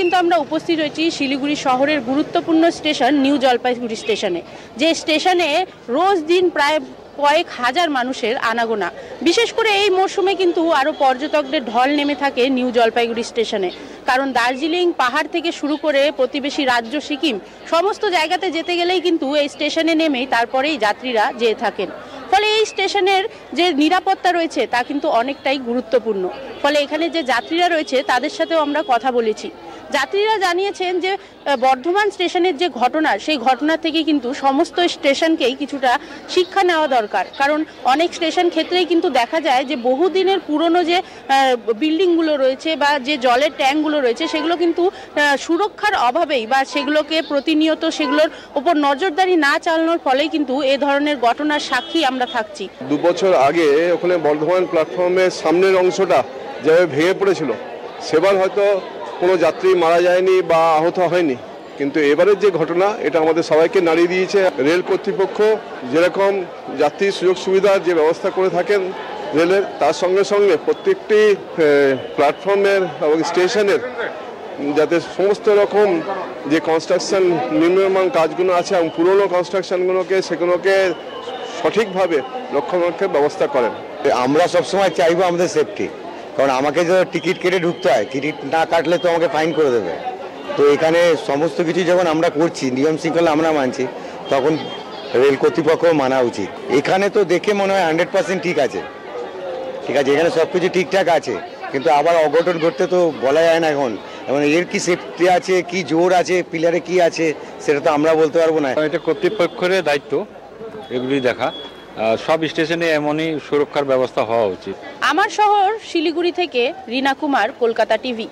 কিন্তু আমরা উপস্থিত রয়েছি শিলিগুড়ি শহরের গুরুত্বপূর্ণ স্টেশন নিউ জলপাইগুড়ি স্টেশনে, যে স্টেশনে রোজ দিন প্রায় কয়েক হাজার মানুষের আনাগোনা। বিশেষ করে এই মরশুমে কিন্তু আরও পর্যটকদের ঢল নেমে থাকে নিউ জলপাইগুড়ি স্টেশনে, কারণ দার্জিলিং পাহাড় থেকে শুরু করে প্রতিবেশী রাজ্য সিকিম সমস্ত জায়গাতে যেতে গেলেই কিন্তু এই স্টেশনে নেমেই তারপরেই যাত্রীরা যেয়ে থাকেন। ফলে এই স্টেশনের যে নিরাপত্তা রয়েছে তা কিন্তু অনেকটাই গুরুত্বপূর্ণ। ফলে এখানে যে যাত্রীরা রয়েছে তাদের সাথেও আমরা কথা বলেছি। যাত্রীরা জানিয়েছেন যে বর্ধমান স্টেশনের যে ঘটনা, সেই ঘটনা থেকে কিন্তু সমস্ত স্টেশনকেই কিছুটা শিক্ষা নেওয়া দরকার, কারণ অনেক স্টেশন ক্ষেত্রেই কিন্তু দেখা যায় যে বহুদিনের পুরনো যে বিল্ডিংগুলো রয়েছে বা যে জলের ট্যাঙ্কগুলো রয়েছে সেগুলো কিন্তু সুরক্ষার অভাবেই বা সেগুলোকে প্রতিনিয়ত সেগুলোর ওপর নজরদারি না চালানোর ফলেই কিন্তু এ ধরনের ঘটনার সাক্ষী আমরা থাকছি। 2 বছর আগে ওখানে বর্ধমান প্ল্যাটফর্মের সামনের অংশটা যেভাবে ভেঙে পড়েছিল, সেবার হয়তো কোনো যাত্রী মারা যায়নি বা আহত হয়নি, কিন্তু এবারের যে ঘটনা এটা আমাদের সবাইকে নাড়িয়ে দিয়েছে। রেল কর্তৃপক্ষ যেরকম যাত্রীর সুযোগ সুবিধার যে ব্যবস্থা করে থাকেন রেলের, তার সঙ্গে সঙ্গে প্রত্যেকটি প্ল্যাটফর্মের এবং স্টেশনের যাতে সমস্ত রকম যে কনস্ট্রাকশন নির্মাণ কাজগুলো আছে এবং পুরনো কনস্ট্রাকশনগুলোকে সেগুলোকে সঠিকভাবে রক্ষণাবেক্ষণের ব্যবস্থা করেন। আমরা সবসময় চাইবো আমাদের সেফটি, কারণ আমাকে যে টিকিট কেটে ঢুকতে হয়, টিকিট না কাটলে তো আমাকে ফাইন করে দেবে। তো এখানে সমস্ত কিছু যখন আমরা করছি, নিয়ম শৃঙ্খলা আমরা মানছি, তখন রেল কর্তৃপক্ষ মানা উচিত। এখানে তো দেখে মনে হয় 100% ঠিক আছে, এখানে সব কিছু ঠিকঠাক আছে, কিন্তু আবার অঘটন ঘটতে তো বলা যায় না এখন। এবং এর কি সেফটি আছে, কি জোর আছে, পিলারে কি আছে, সেটা তো আমরা বলতে পারবো না। এটা কর্তৃপক্ষের দায়িত্ব এগুলি দেখা, সব স্টেশনে এমনই সুরক্ষার ব্যবস্থা হওয়া উচিত। আমার শহর শিলিগুড়ি থেকে রিনা কুমার, কলকাতা টিভি।